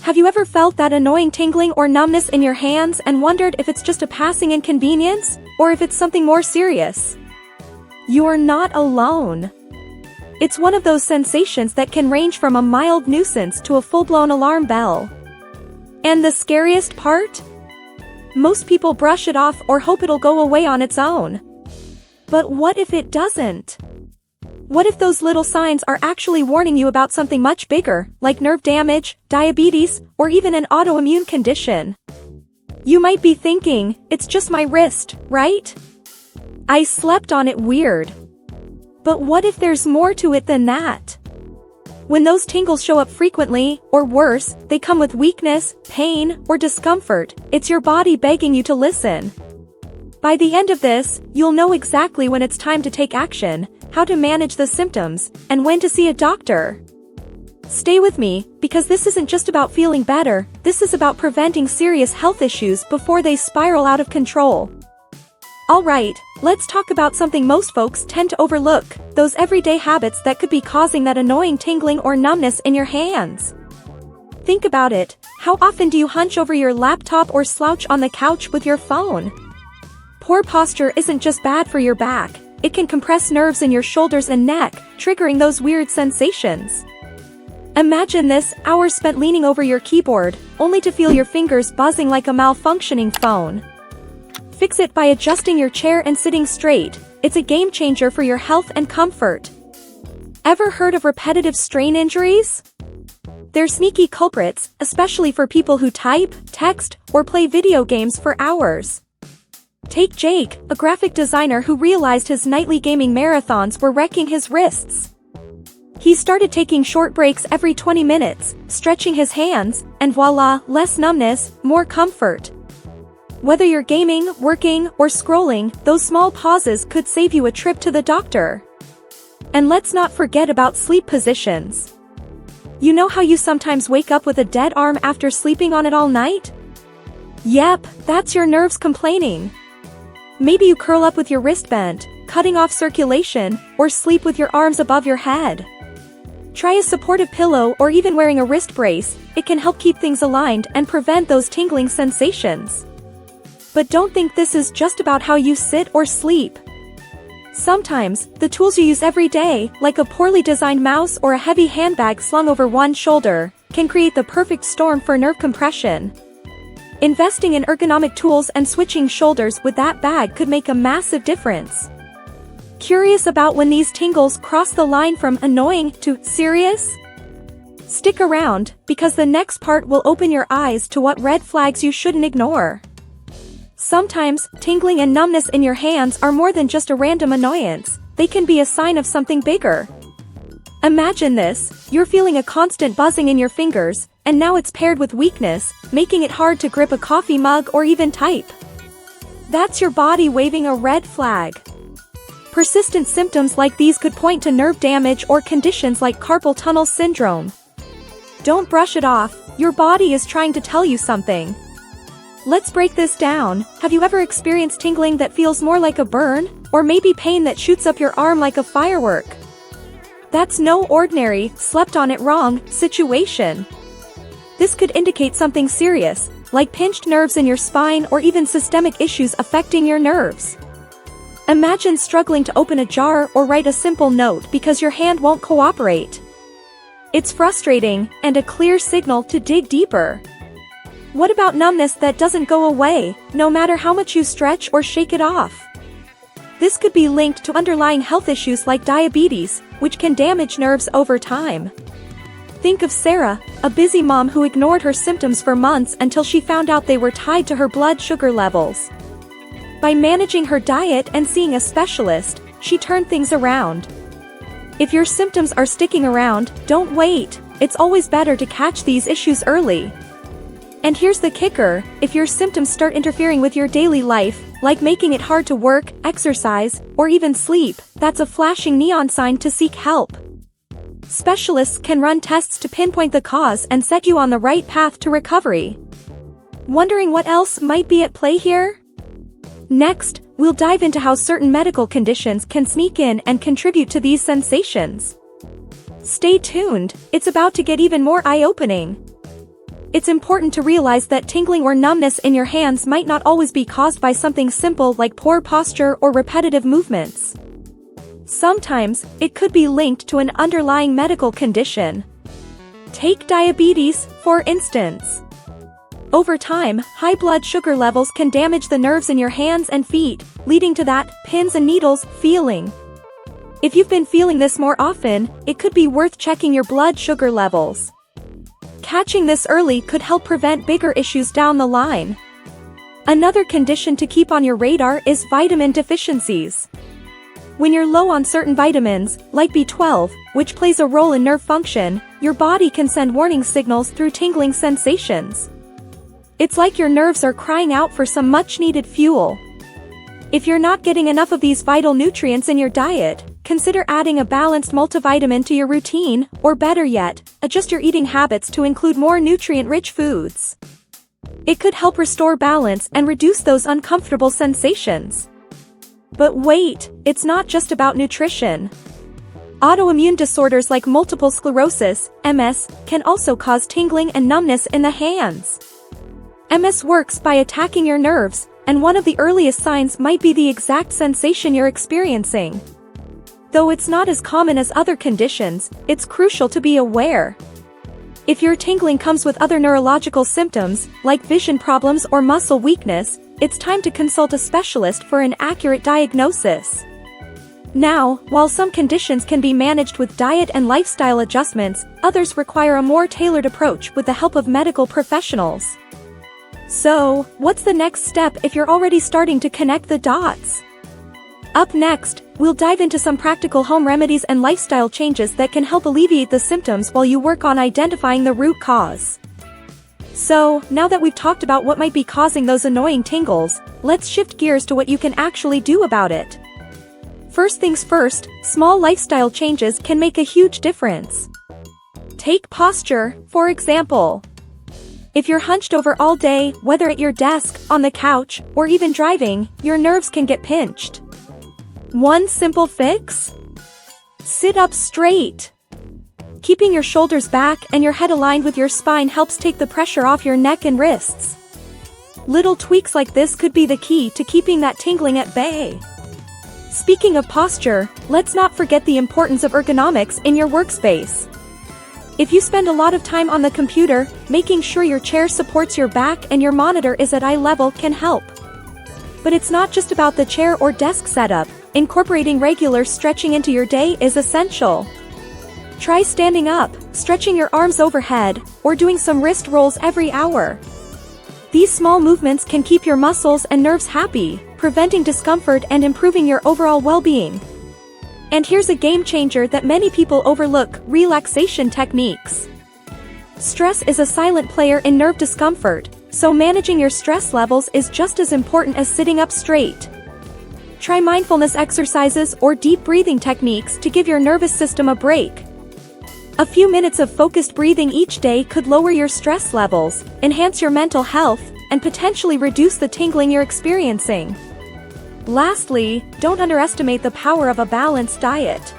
Have you ever felt that annoying tingling or numbness in your hands and wondered if it's just a passing inconvenience, or if it's something more serious? You are not alone. It's one of those sensations that can range from a mild nuisance to a full-blown alarm bell. And the scariest part? Most people brush it off or hope it'll go away on its own. But what if it doesn't? What if those little signs are actually warning you about something much bigger, like nerve damage, diabetes, or even an autoimmune condition? You might be thinking, it's just my wrist, right? I slept on it weird. But what if there's more to it than that? When those tingles show up frequently, or worse, they come with weakness, pain, or discomfort, it's your body begging you to listen. By the end of this, you'll know exactly when it's time to take action, how to manage the symptoms, and when to see a doctor. Stay with me, because this isn't just about feeling better, this is about preventing serious health issues before they spiral out of control. Alright, let's talk about something most folks tend to overlook, those everyday habits that could be causing that annoying tingling or numbness in your hands. Think about it, how often do you hunch over your laptop or slouch on the couch with your phone? Poor posture isn't just bad for your back, it can compress nerves in your shoulders and neck, triggering those weird sensations. Imagine this, hours spent leaning over your keyboard, only to feel your fingers buzzing like a malfunctioning phone. Fix it by adjusting your chair and sitting straight, it's a game changer for your health and comfort. Ever heard of repetitive strain injuries? They're sneaky culprits, especially for people who type, text, or play video games for hours. Take Jake, a graphic designer who realized his nightly gaming marathons were wrecking his wrists. He started taking short breaks every 20 minutes, stretching his hands, and voila, less numbness, more comfort. Whether you're gaming, working, or scrolling, those small pauses could save you a trip to the doctor. And let's not forget about sleep positions. You know how you sometimes wake up with a dead arm after sleeping on it all night? Yep, that's your nerves complaining. Maybe you curl up with your wrist bent, cutting off circulation, or sleep with your arms above your head. Try a supportive pillow or even wearing a wrist brace, it can help keep things aligned and prevent those tingling sensations. But don't think this is just about how you sit or sleep. Sometimes, the tools you use every day, like a poorly designed mouse or a heavy handbag slung over one shoulder, can create the perfect storm for nerve compression. Investing in ergonomic tools and switching shoulders with that bag could make a massive difference. Curious about when these tingles cross the line from annoying to serious? Stick around, because the next part will open your eyes to what red flags you shouldn't ignore. Sometimes, tingling and numbness in your hands are more than just a random annoyance, they can be a sign of something bigger. Imagine this, you're feeling a constant buzzing in your fingers, and now it's paired with weakness, making it hard to grip a coffee mug or even type. That's your body waving a red flag. Persistent symptoms like these could point to nerve damage or conditions like carpal tunnel syndrome. Don't brush it off, your body is trying to tell you something. Let's break this down. Have you ever experienced tingling that feels more like a burn, or maybe pain that shoots up your arm like a firework? That's no ordinary, slept on it wrong, situation. This could indicate something serious, like pinched nerves in your spine or even systemic issues affecting your nerves. Imagine struggling to open a jar or write a simple note because your hand won't cooperate. It's frustrating, and a clear signal to dig deeper. What about numbness that doesn't go away, no matter how much you stretch or shake it off? This could be linked to underlying health issues like diabetes, which can damage nerves over time. Think of Sarah, a busy mom who ignored her symptoms for months until she found out they were tied to her blood sugar levels. By managing her diet and seeing a specialist, she turned things around. If your symptoms are sticking around, don't wait, it's always better to catch these issues early. And here's the kicker, if your symptoms start interfering with your daily life, like making it hard to work, exercise, or even sleep, that's a flashing neon sign to seek help. Specialists can run tests to pinpoint the cause and set you on the right path to recovery. Wondering what else might be at play here? Next, we'll dive into how certain medical conditions can sneak in and contribute to these sensations. Stay tuned, it's about to get even more eye-opening. It's important to realize that tingling or numbness in your hands might not always be caused by something simple like poor posture or repetitive movements. Sometimes, it could be linked to an underlying medical condition. Take diabetes, for instance. Over time, high blood sugar levels can damage the nerves in your hands and feet, leading to that pins and needles feeling. If you've been feeling this more often, it could be worth checking your blood sugar levels. Catching this early could help prevent bigger issues down the line. Another condition to keep on your radar is vitamin deficiencies. When you're low on certain vitamins, like B12, which plays a role in nerve function, your body can send warning signals through tingling sensations. It's like your nerves are crying out for some much-needed fuel. If you're not getting enough of these vital nutrients in your diet, consider adding a balanced multivitamin to your routine, or better yet, adjust your eating habits to include more nutrient-rich foods. It could help restore balance and reduce those uncomfortable sensations. But wait, it's not just about nutrition. Autoimmune disorders like multiple sclerosis, MS, can also cause tingling and numbness in the hands. MS works by attacking your nerves, and one of the earliest signs might be the exact sensation you're experiencing. Though it's not as common as other conditions, it's crucial to be aware. If your tingling comes with other neurological symptoms, like vision problems or muscle weakness, it's time to consult a specialist for an accurate diagnosis. Now, while some conditions can be managed with diet and lifestyle adjustments, others require a more tailored approach with the help of medical professionals. So, what's the next step if you're already starting to connect the dots? Up next, we'll dive into some practical home remedies and lifestyle changes that can help alleviate the symptoms while you work on identifying the root cause. So, now that we've talked about what might be causing those annoying tingles, let's shift gears to what you can actually do about it. First things first, small lifestyle changes can make a huge difference. Take posture, for example. If you're hunched over all day, whether at your desk, on the couch, or even driving, your nerves can get pinched. One simple fix? Sit up straight. Keeping your shoulders back and your head aligned with your spine helps take the pressure off your neck and wrists. Little tweaks like this could be the key to keeping that tingling at bay. Speaking of posture, let's not forget the importance of ergonomics in your workspace. If you spend a lot of time on the computer, making sure your chair supports your back and your monitor is at eye level can help. But it's not just about the chair or desk setup. Incorporating regular stretching into your day is essential. Try standing up, stretching your arms overhead, or doing some wrist rolls every hour. These small movements can keep your muscles and nerves happy, preventing discomfort and improving your overall well-being. And here's a game changer that many people overlook: relaxation techniques. Stress is a silent player in nerve discomfort, so managing your stress levels is just as important as sitting up straight. Try mindfulness exercises or deep breathing techniques to give your nervous system a break. A few minutes of focused breathing each day could lower your stress levels, enhance your mental health, and potentially reduce the tingling you're experiencing. Lastly, don't underestimate the power of a balanced diet.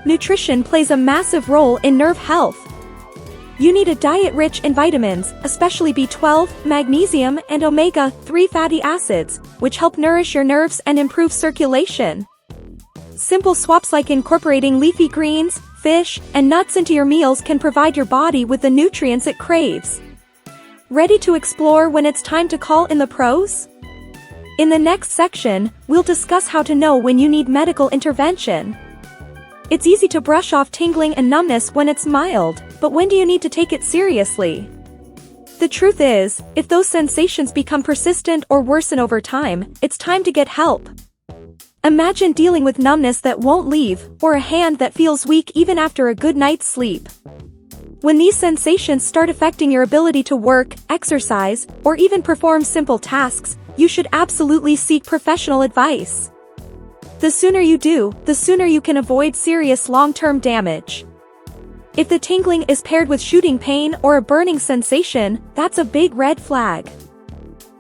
Nutrition plays a massive role in nerve health. You need a diet rich in vitamins, especially B12, magnesium, and omega-3 fatty acids, which help nourish your nerves and improve circulation. Simple swaps like incorporating leafy greens, fish, and nuts into your meals can provide your body with the nutrients it craves. Ready to explore when it's time to call in the pros? In the next section, we'll discuss how to know when you need medical intervention. It's easy to brush off tingling and numbness when it's mild, but when do you need to take it seriously? The truth is, if those sensations become persistent or worsen over time, it's time to get help. Imagine dealing with numbness that won't leave, or a hand that feels weak even after a good night's sleep. When these sensations start affecting your ability to work, exercise, or even perform simple tasks, you should absolutely seek professional advice. The sooner you do, the sooner you can avoid serious long-term damage. If the tingling is paired with shooting pain or a burning sensation, that's a big red flag.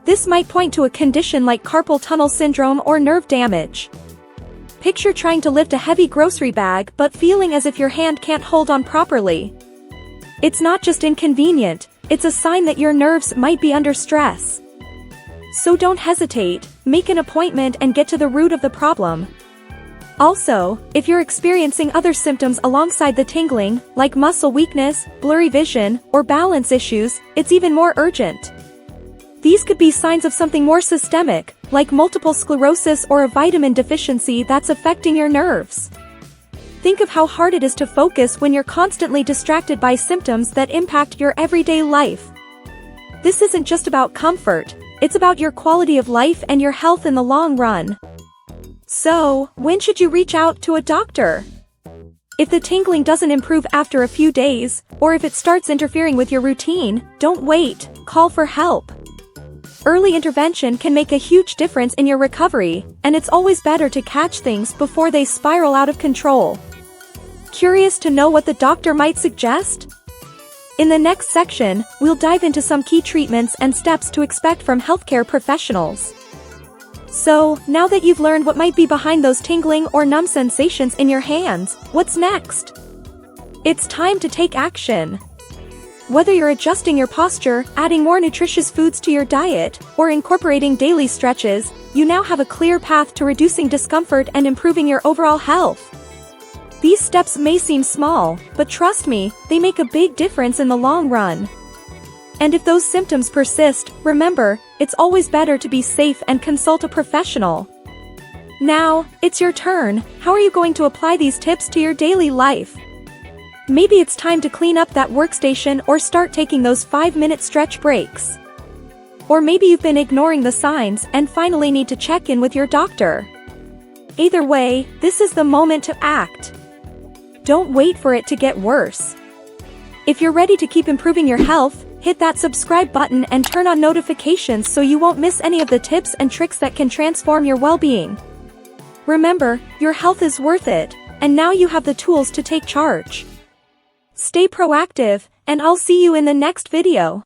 This might point to a condition like carpal tunnel syndrome or nerve damage. Picture trying to lift a heavy grocery bag but feeling as if your hand can't hold on properly. It's not just inconvenient, It's a sign that your nerves might be under stress. So don't hesitate, make an appointment and get to the root of the problem. Also, if you're experiencing other symptoms alongside the tingling, like muscle weakness, blurry vision, or balance issues, it's even more urgent. These could be signs of something more systemic, like multiple sclerosis or a vitamin deficiency that's affecting your nerves. Think of how hard it is to focus when you're constantly distracted by symptoms that impact your everyday life. This isn't just about comfort, it's about your quality of life and your health in the long run. So, when should you reach out to a doctor? If the tingling doesn't improve after a few days, or if it starts interfering with your routine, don't wait, call for help. Early intervention can make a huge difference in your recovery, and it's always better to catch things before they spiral out of control. Curious to know what the doctor might suggest? In the next section, we'll dive into some key treatments and steps to expect from healthcare professionals. So, now that you've learned what might be behind those tingling or numb sensations in your hands, what's next? It's time to take action. Whether you're adjusting your posture, adding more nutritious foods to your diet, or incorporating daily stretches, you now have a clear path to reducing discomfort and improving your overall health. These steps may seem small, but trust me, they make a big difference in the long run. And if those symptoms persist, remember, it's always better to be safe and consult a professional. Now, it's your turn. How are you going to apply these tips to your daily life? Maybe it's time to clean up that workstation or start taking those 5-minute stretch breaks. Or maybe you've been ignoring the signs and finally need to check in with your doctor. Either way, this is the moment to act. Don't wait for it to get worse. If you're ready to keep improving your health, hit that subscribe button and turn on notifications so you won't miss any of the tips and tricks that can transform your well-being. Remember, your health is worth it, and now you have the tools to take charge. Stay proactive, and I'll see you in the next video.